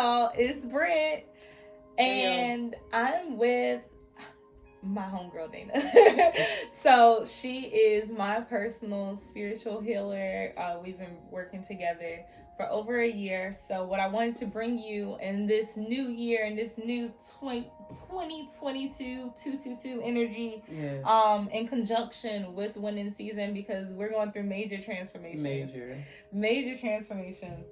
y'all, it's Brent, and I'm with my homegirl Dana. So she is my personal spiritual healer. We've been working together for over a year. So what I wanted to bring you in this new year, in this new 2022 222 energy, in conjunction with winning season, because we're going through major transformations. Major transformations.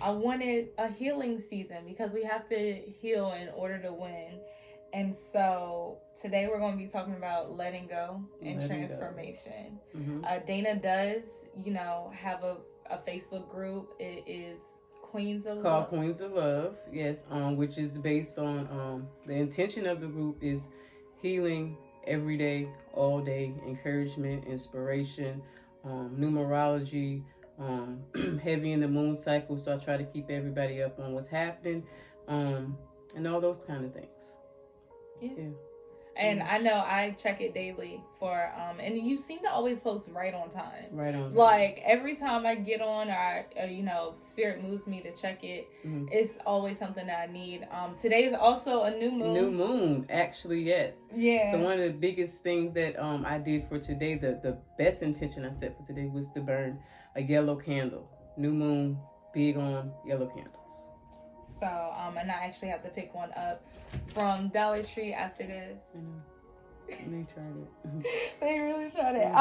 I wanted a healing season because we have to heal in order to win. And so today we're going to be talking about letting go and transformation. Dana does, have a Facebook group. It is Queens of Love. Queens of Love, yes, which is based on the intention of the group is healing every day, all day, encouragement, inspiration, numerology, heavy in the moon cycle. So I try to keep everybody up on what's happening, and all those kind of things. Yeah. And I know I check it daily for and you seem to always post right on time. Like every time I get on, or spirit moves me to check it, it's always something that I need. Today is also a new moon. Actually, yes. Yeah. So one of the biggest things that I did for today, the best intention I set for today was to burn a yellow candle. New moon, big on yellow candles. So and I actually have to pick one up from Dollar Tree after this. They tried it. They really tried it.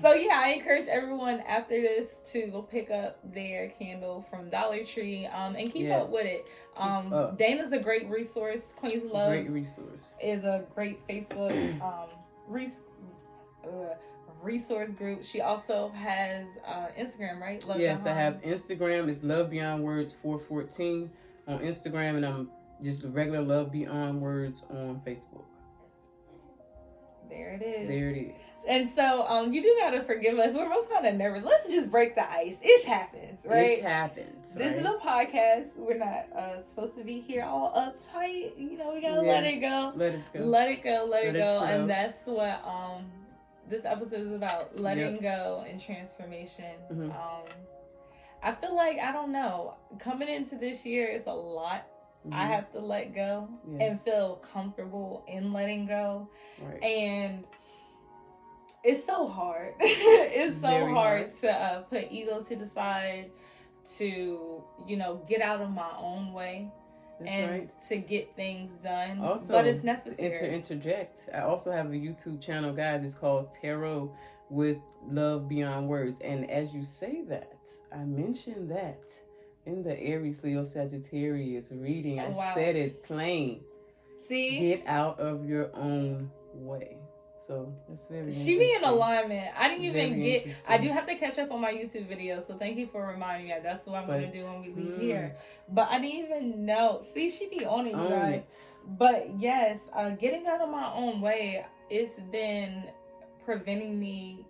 So yeah, I encourage everyone after this to go pick up their candle from Dollar Tree and keep up with it. Dana's a great resource. Queens of Love is a great Facebook resource group. She also has Instagram, right? I have Instagram. It's Love Beyond Words 414 on Instagram, and I'm just regular Love Beyond Words on Facebook. There it is. And so you do gotta forgive us. We're both kind of nervous. Let's just break the ice. Ish happens, right? This is a podcast. We're not supposed to be here all uptight. We gotta let it go. Let it go. And that's what this episode is about, letting go and transformation. I feel like, I don't know, coming into this year, it's a lot. I have to let go and feel comfortable in letting go. And it's so hard. It's so very hard to put ego to the side, to, get out of my own way. To get things done. Also, but it's necessary. To interject, I also have a YouTube channel, guys. It's called Tarot with Love Beyond Words. And as you say that, I mentioned that in the Aries, Leo, Sagittarius reading. I said it plain. See? Get out of your own way. So that's very She be in alignment. I didn't even get. I do have to catch up on my YouTube videos, so thank you for reminding me. That's what I'm going to do when we leave here. But I didn't even know. See, she be on it, you guys. But yes, getting out of my own way, it's been preventing me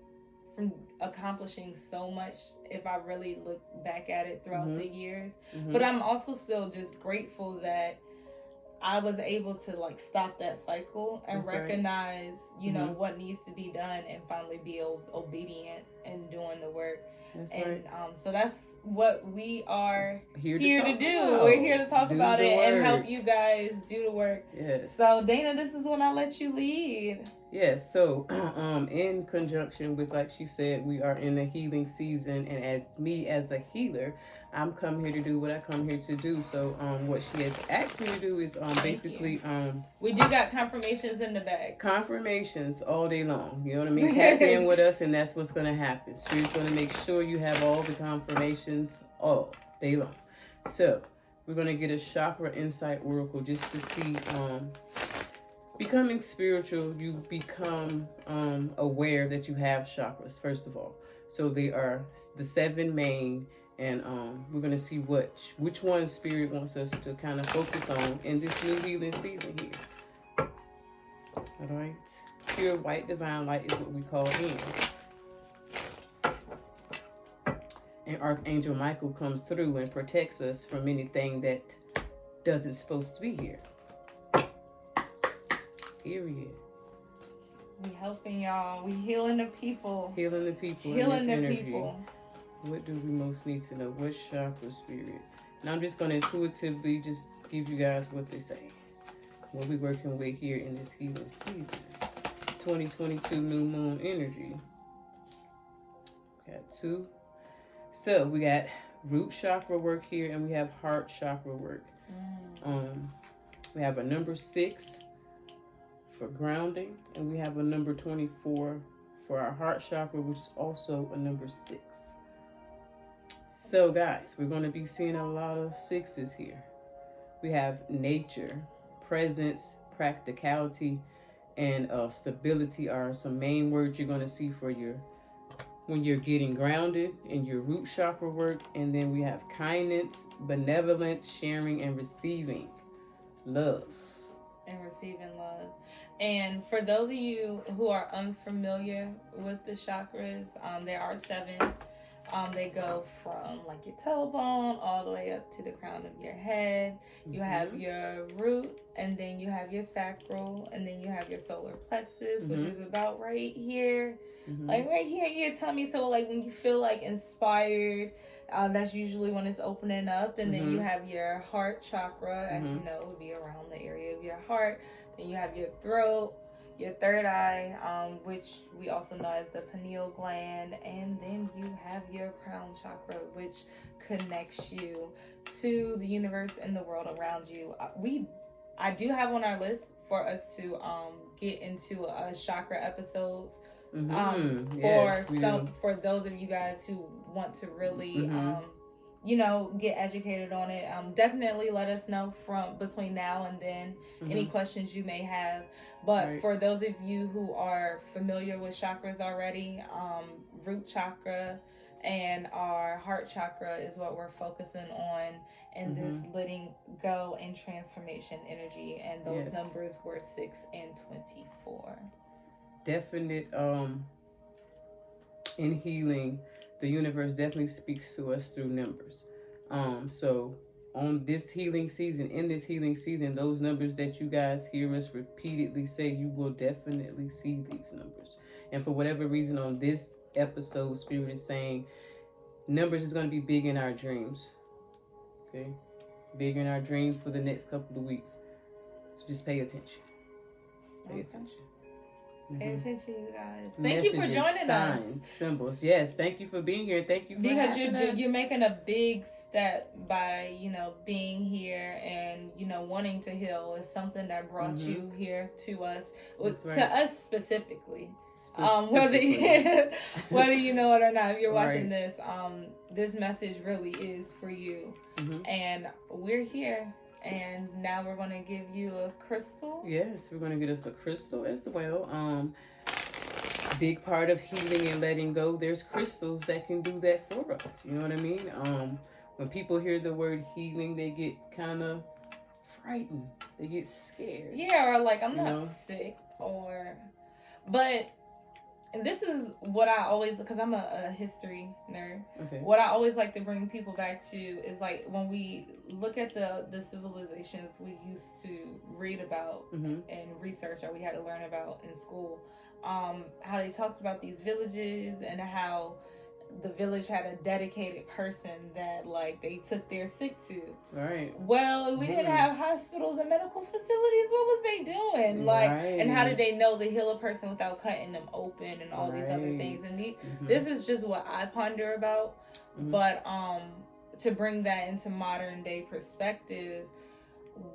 from accomplishing so much if I really look back at it throughout the years. But I'm also still just grateful that I was able to stop that cycle and recognize, what needs to be done, and finally be obedient and doing the work. So that's what we are here to do. We're here to talk about it and help you guys do the work. Yes. So Dana, this is when I let you lead. Yes. So in conjunction with, like she said, we are in a healing season, and as a healer, I'm come here to do what I come here to do. So what she has asked me to do is basically we do got confirmations in the bag. Confirmations all day long. You know what I mean? Tap in with us, and that's what's gonna happen. Spirit's gonna make sure you have all the confirmations all day long. So we're gonna get a chakra insight oracle just to see becoming spiritual, you become aware that you have chakras, first of all. So they are the 7 main. And we're going to see which one Spirit wants us to kind of focus on in this new healing season here. All right. Pure white divine light is what we call in. And Archangel Michael comes through and protects us from anything that doesn't supposed to be here. Period. We helping y'all. We healing the people. Healing the people. Healing the people. What do we most need to know? What chakra, Spirit, And I'm just going to intuitively just give you guys what they say. What we're working with here in this healing season. 2022 new moon energy. Got 2. So we got root chakra work here, and we have heart chakra work. We have a number 6 for grounding, and we have a number 24 for our heart chakra, which is also a number 6. So guys, we're going to be seeing a lot of 6s here. We have nature, presence, practicality, and stability are some main words you're going to see for when you're getting grounded in your root chakra work. And then we have kindness, benevolence, sharing, and receiving love. And receiving love. And for those of you who are unfamiliar with the chakras, there are 7. They go from like your tailbone all the way up to the crown of your head. You have your root, and then you have your sacral, and then you have your solar plexus, which is about right here. Like right here in your tummy. So like when you feel like inspired, that's usually when it's opening up. And then you have your heart chakra, as you know, it would be around the area of your heart. Then you have your throat, your third eye, which we also know as the pineal gland, and then you have your crown chakra, which connects you to the universe and the world around you. I do have on our list for us to get into chakra episodes. For those of you guys who want to really get educated on it. Definitely let us know from between now and then any questions you may have. But for those of you who are familiar with chakras already, root chakra and our heart chakra is what we're focusing on in this letting go and transformation energy. And those numbers were 6 and 24. Definite in healing, the universe definitely speaks to us through numbers. So on this healing season, those numbers that you guys hear us repeatedly say, you will definitely see these numbers. And for whatever reason on this episode, Spirit is saying numbers is going to be big in our dreams. Okay? Big in our dreams for the next couple of weeks. So just pay attention. Pay attention. Pay attention, you guys. Thank you for joining us. Symbols. Yes, thank you for being here. Thank you for having us. You're making a big step by, being here and, wanting to heal is something that brought you here to us, to us specifically. Whether you know it or not, if you're watching this, this message really is for you. And we're here. And now we're going to give you a crystal. Yes, we're going to get us a crystal as well. Big part of healing and letting go, there's crystals that can do that for us. You know what I mean? When people hear the word healing, they get kind of frightened. They get scared. Yeah, or like, I'm not sick. But this is what I always, because I'm a history nerd, what I always like to bring people back to is like when we look at the civilizations we used to read about and research, or we had to learn about in school, how they talked about these villages and how the village had a dedicated person that like they took their sick to. Right. Well, we didn't have hospitals and medical facilities. What was they doing? Like, and how did they know to heal a person without cutting them open and all these other things? And this is just what I ponder about. But to bring that into modern day perspective,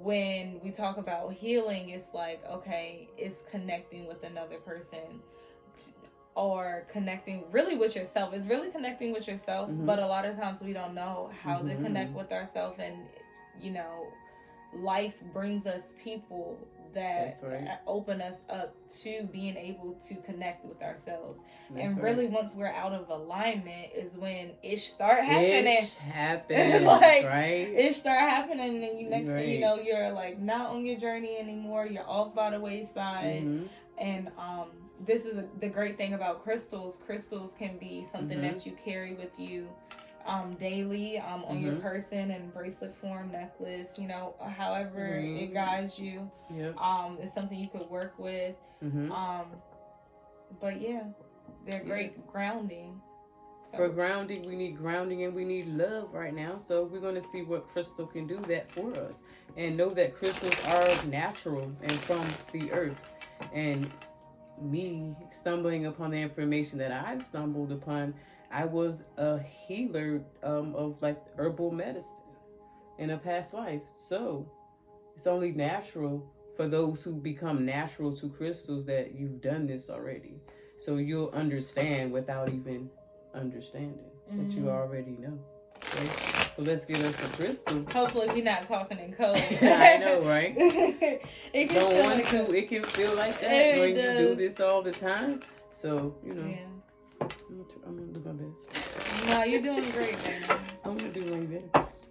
when we talk about healing, it's like, okay, it's connecting with another person. Or connecting really with yourself. It's really connecting with yourself, but a lot of times we don't know how to connect with ourselves. And, life brings us people that open us up to being able to connect with ourselves. And really, once we're out of alignment is when ish start happening. Ish happens, Ish start happening, and you next thing you know, you're like not on your journey anymore. You're off by the wayside. And this is the great thing about crystals. Crystals can be something that you carry with you daily on your person, and bracelet form, necklace, however it guides you. It's something you could work with. But yeah, they're great grounding. So. For grounding, we need grounding and we need love right now. So we're going to see what crystal can do that for us. And know that crystals are natural and from the earth. And me stumbling upon the information that I've stumbled upon, I was a healer of like herbal medicine in a past life. So it's only natural for those who become natural to crystals that you've done this already. So you'll understand without even understanding that you already know. Okay? So let's get us a crystal. Hopefully we're not talking in code. I know, right? It can feel like that when you do this all the time. So, you know, yeah. I'm going to do my best. No, you're doing great, man. I'm going to do my best.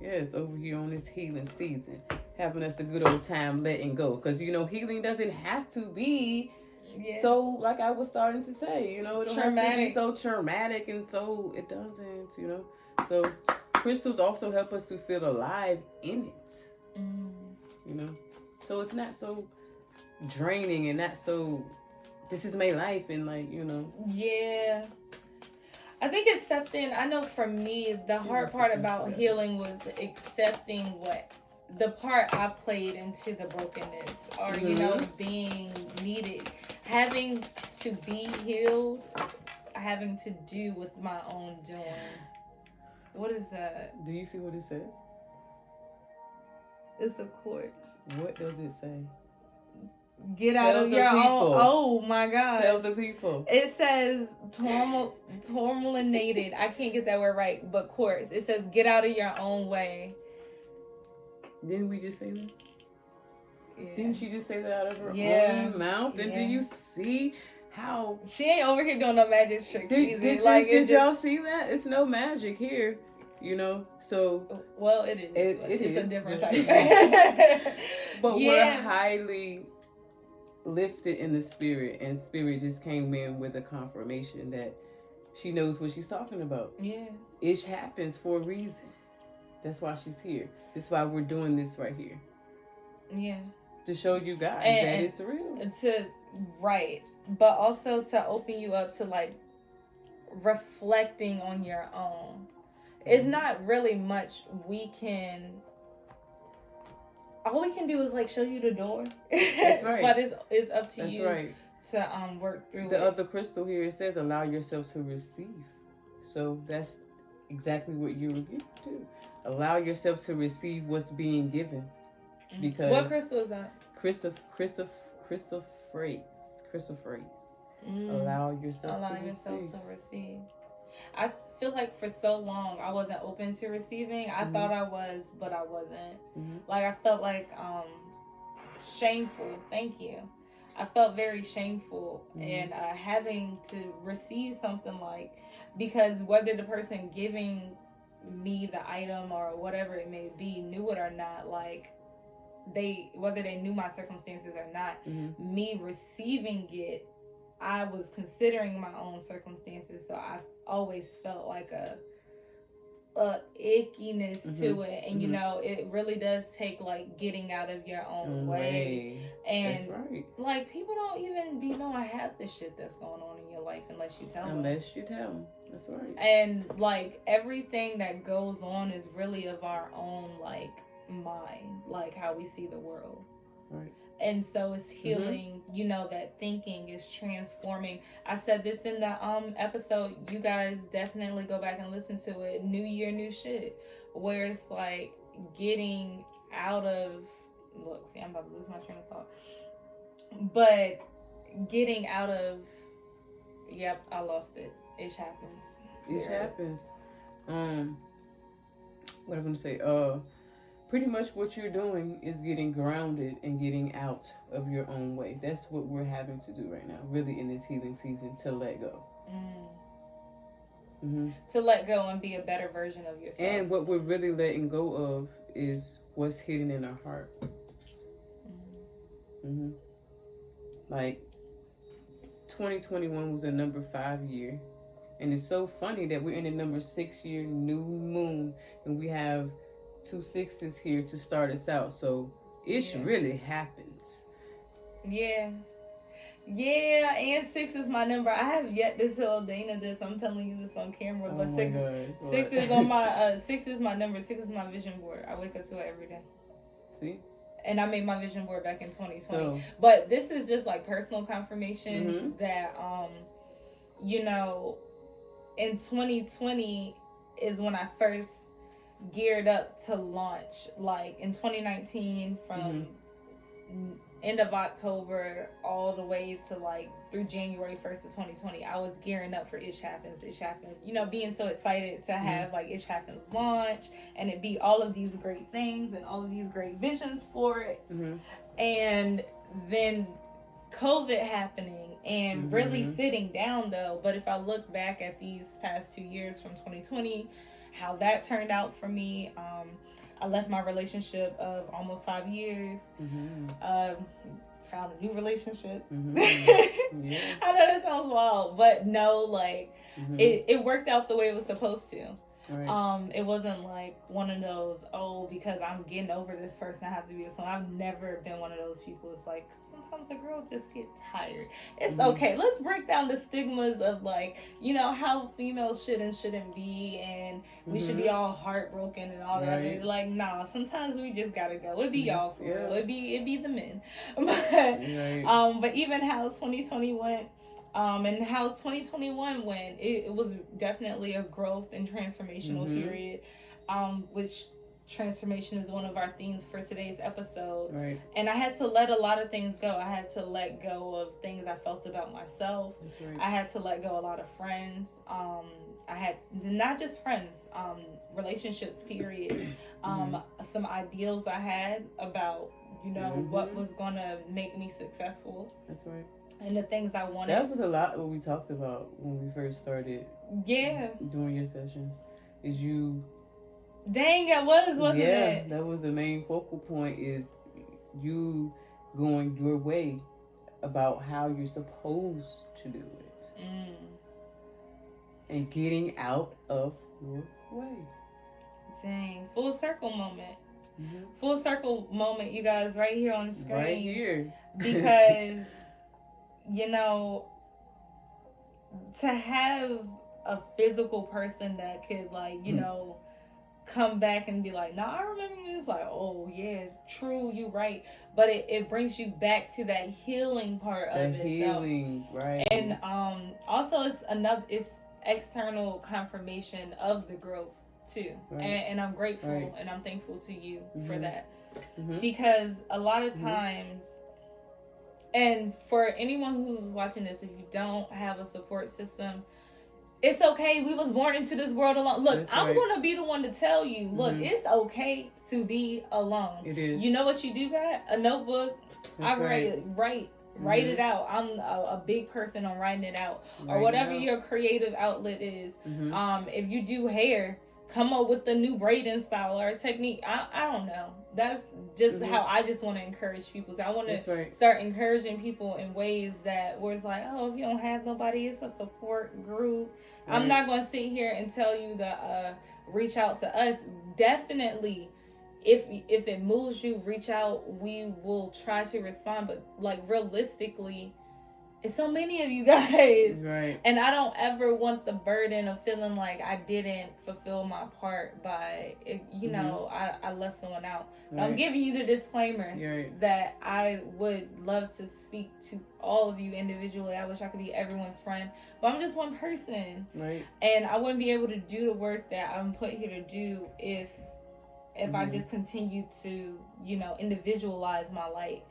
Yes, over here on this healing season. Having us a good old time letting go. Because, you know, healing doesn't have to be so, like I was starting to say, you know, it don't have to be so traumatic, and so it doesn't, you know. So crystals also help us to feel alive in it, you know. So it's not so draining and not so, this is my life, and like, you know. Yeah. I think accepting, I know for me, the hard part about healing was accepting the part I played into the brokenness, or, you know, being needed. Having to be healed, having to do with my own doing. What is that? Do you see what it says? It's a quartz. What does it say? Get out of your own. Oh my God. Tell the people. It says tourmalinated. I can't get that word right, but quartz. It says get out of your own way. Didn't we just say this? Yeah. Didn't she just say that out of her own mouth? And do you see how she ain't over here doing no magic tricks either? Did y'all see that? It's no magic here, you know. So it is. It's a different type. But we're highly lifted in the spirit, and spirit just came in with a confirmation that she knows what she's talking about. Yeah, it happens for a reason. That's why she's here. That's why we're doing this right here. Yes. To show you guys that it's real. But also to open you up to like reflecting on your own. It's not really much all we can do is like show you the door. That's right. But it's up to you to work through the other crystal here, it says allow yourself to receive. So that's exactly what you were given to. Allow yourself to receive what's being given. Because what crystal is that? Crystal phrase. Allow yourself to receive. I feel like for so long I wasn't open to receiving. I thought I was, but I wasn't. Like I felt like shameful. Thank you. I felt very shameful and having to receive something because whether the person giving me the item or whatever it may be knew it or not, whether they knew my circumstances or not, me receiving it, I was considering my own circumstances, so I always felt like a ickiness to it, and you know, it really does take getting out of your own way. And that's right. People don't even be knowing half the shit that's going on in your life unless you tell them. That's right. And everything that goes on is really of our own mind, how we see the world. Right. And so it's healing, you know, that thinking is transforming. I said this in the episode. You guys definitely go back and listen to it. New year, new shit. Where it's getting out of... Look, see, I'm about to lose my train of thought. But getting out of... Yep, I lost it. It happens. It happens. What I'm going to say? Pretty much what you're doing is getting grounded and getting out of your own way. That's what we're having to do right now, really, in this healing season, to let go. To let go and be a better version of yourself. And what we're really letting go of is what's hidden in our heart. 2021 was a number 5 year. And it's so funny that we're in a number 6 year new moon, and we have 2 6s here to start us out. So it really happens. Yeah. Yeah, and 6 is my number. I have yet to tell Dana this. I'm telling you this on camera, but six is on my 6 is my number. 6 is my vision board. I wake up to it every day. See? And I made my vision board back in 2020. But this is just like personal confirmations that you know, in 2020 is when I first geared up to launch. Like in 2019 from end of October all the way to like through January 1st of 2020, I was gearing up for Ish Happens. You know, being so excited to have like Ish Happens launch and it be all of these great things and all of these great visions for it. And then COVID happening and really sitting down though. But if I look back at these past 2 years from 2020, how that turned out for me, I left my relationship of almost 5 years, found a new relationship. I know that sounds wild, but no, like it worked out the way it was supposed to. Right. It wasn't like one of those, because I'm getting over this person, I have to be with someone. I've never been one of those people. It's like sometimes a girl just get tired. It's okay. Let's break down the stigmas of like, you know, how females should and shouldn't be, and we should be all heartbroken and all that. It's like, nah, sometimes we just gotta go. It'd be y'all for real. It'd be the men. But even how 2020 went. And how 2021 went, it was definitely a growth and transformational period, which transformation is one of our themes for today's episode. Right. And I had to let a lot of things go. I had to let go of things I felt about myself. Right. I had to let go a lot of friends. I had not just friends, relationships, period. Some ideals I had about, you know, what was going to make me successful. That's right. And the things I wanted. That was a lot what we talked about when we first started. Yeah. Doing your sessions. Is you. Dang, it wasn't it? Yeah, that was the main focal point, is you going your way about how you're supposed to do it. And getting out of your way. Dang, full circle moment. Full circle moment, you guys, right here on the screen. Right here. Because, you know, to have a physical person that could, like, you know, come back and be like, nah, I remember you. It's like, oh, yeah, true, you right. But it brings you back to that healing part of it. Healing, right. And also it's external confirmation of the growth too. Right. And I'm grateful and I'm thankful to you for that. Because a lot of times, and for anyone who's watching this, if you don't have a support system, it's okay. We was born into this world alone. Look, I'm going to be the one to tell you, look, it's okay to be alone. It is. You know what you do got? A notebook. I write it out. I'm a big person on writing it out. Or whatever your creative outlet is. If you do hair, come up with a new braiding style or a technique. I don't know. That's just how I just want to encourage people. So I want to start encouraging people in ways that where it's like, if you don't have nobody, it's a support group. I'm not going to sit here and tell you to reach out to us. Definitely, if it moves you, reach out. We will try to respond. But like realistically, it's so many of you guys. Right. And I don't ever want the burden of feeling like I didn't fulfill my part by, you know, I left someone out. So I'm giving you the disclaimer that I would love to speak to all of you individually. I wish I could be everyone's friend. But I'm just one person. Right. And I wouldn't be able to do the work that I'm put here to do if I just continue to, you know, individualize my light.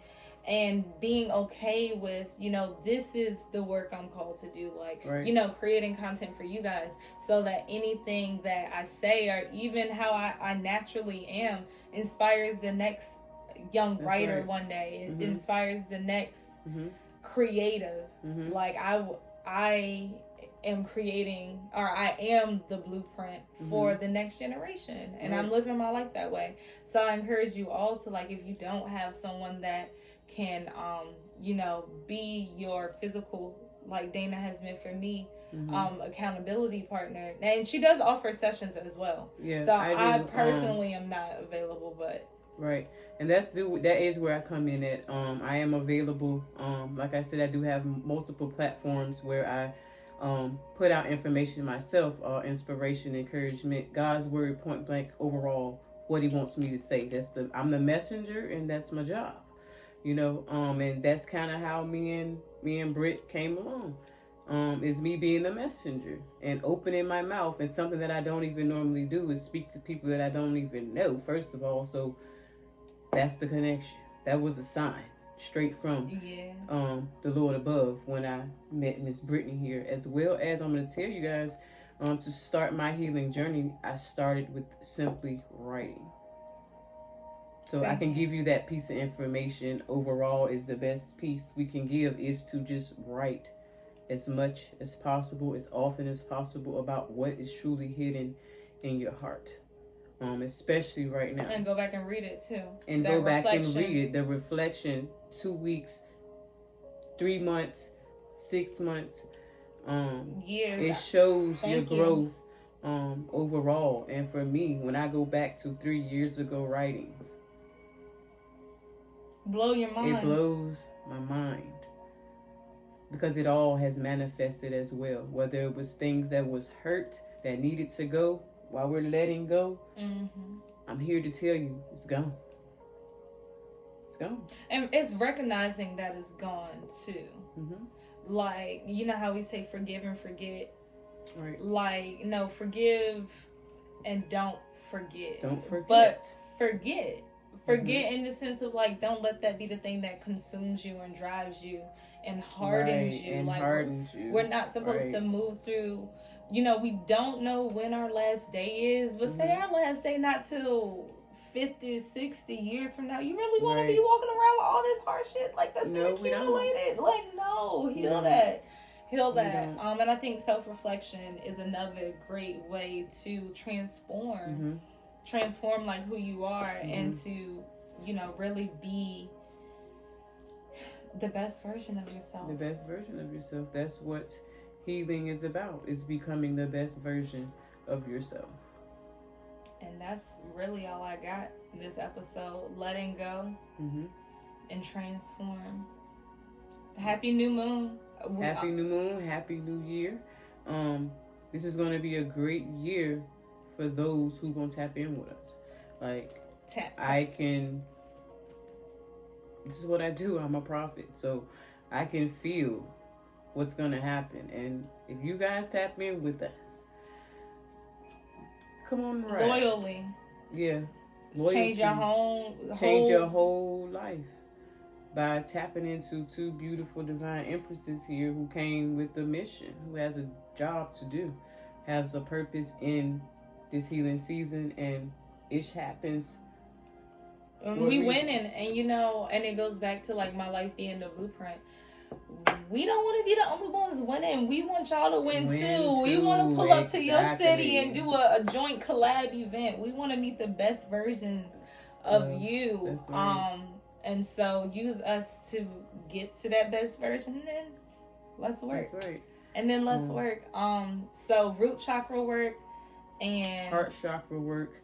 And being okay with, you know, this is the work I'm called to do. Like, you know, creating content for you guys so that anything that I say or even how I naturally am inspires the next young writer one day. It inspires the next creative. Like, I am creating, or I am the blueprint for the next generation. And I'm living my life that way. So I encourage you all to, like, if you don't have someone that can you know, be your physical, like Dana has been for me, accountability partner. And she does offer sessions as well. Yeah, so I personally am not available, but Right. And that is where I come in at. I am available. Like I said, I do have multiple platforms where I put out information myself, inspiration, encouragement, God's word, point blank, overall, what He wants me to say. I'm the messenger, and that's my job. And that's kind of how me and Britt came along. Is me being the messenger and opening my mouth, and something that I don't even normally do is speak to people that I don't even know, first of all. So that's the connection. That was a sign straight from the Lord above when I met Miss Brittany here. As well as I'm going to tell you guys, to start my healing journey, I started with simply writing. So I can give you that piece of information. Overall, is the best piece we can give is to just write as much as possible, as often as possible, about what is truly hidden in your heart. Especially right now. And go back and read it too. And go back and read it. The reflection, 2 weeks, 3 months, 6 months. Years. It shows your growth overall. And for me, when I go back to 3 years ago writings, blow your mind. It blows my mind. Because it all has manifested as well. Whether it was things that was hurt, that needed to go, while we're letting go, I'm here to tell you, it's gone. It's gone. And it's recognizing that it's gone, too. Like, you know how we say forgive and forget? Right. Like, no, forgive and don't forget. Don't forget. But forget. Forget in the sense of, like, don't let that be the thing that consumes you and drives you and hardens you. And like, hardens you. We're not supposed to move through... we don't know when our last day is, but say our last day not till 50 or 60 years from now. You really want to be walking around with all this hard shit like that's been accumulated? Like, no, heal that. And I think self-reflection is another great way to transform like who you are and to, really be the best version of yourself. The best version of yourself. That's what healing is about, is becoming the best version of yourself. And that's really all I got this episode. Letting go and transform. Happy new moon. Happy new moon. Happy new year. This is going to be a great year for those who going to tap in with us. Like, tap. This is what I do. I'm a prophet. So I can feel what's going to happen. And if you guys tap in with us, come on, right? Loyally. Yeah. Loyalty. Change your whole life by tapping into two beautiful divine empresses here who came with a mission, who has a job to do, has a purpose in this healing season, and it happens. We winning, and it goes back to like my life being the blueprint. We don't want to be the only ones winning. We want y'all to win too. We want to pull up to your city and do a joint collab event. We want to meet the best versions of you. That's right. And so use us to get to that best version, and then let's work. That's right. And then let's work. So root chakra work and heart chakra work.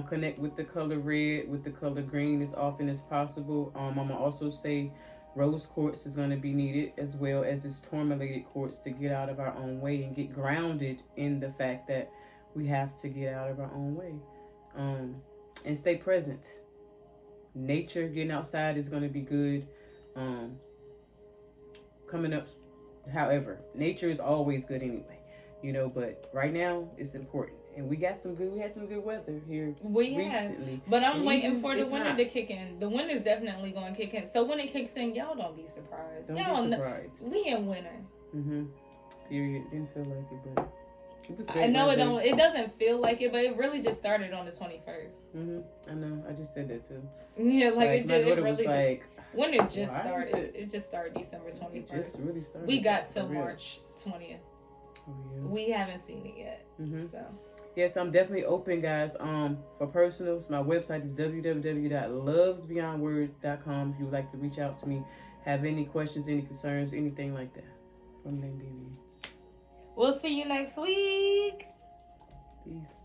Connect with the color red, with the color green as often as possible. I'm gonna also say rose quartz is going to be needed, as well as this tourmalated quartz, to get out of our own way and get grounded in the fact that we have to get out of our own way. And stay present. Nature, getting outside is going to be good. Coming up, however, nature is always good anyway, but right now it's important. And we had some good weather here recently. But I'm waiting for the winter to kick in. The winter's definitely going to kick in. So when it kicks in, y'all don't be surprised. Don't be surprised. We in winter. Period. Didn't feel like it, but it was great. I know weather. It doesn't feel like it, but it really just started on the 21st. I know. I just said that too. Yeah, my daughter was like, winter just started. It just started December 21st. It just really started. We got till March 20th. Oh, yeah. We haven't seen it yet. So. Yes, I'm definitely open, guys. For personals, my website is www.lovesbeyondword.com. If you would like to reach out to me, have any questions, any concerns, anything like that. From baby. We'll see you next week. Peace.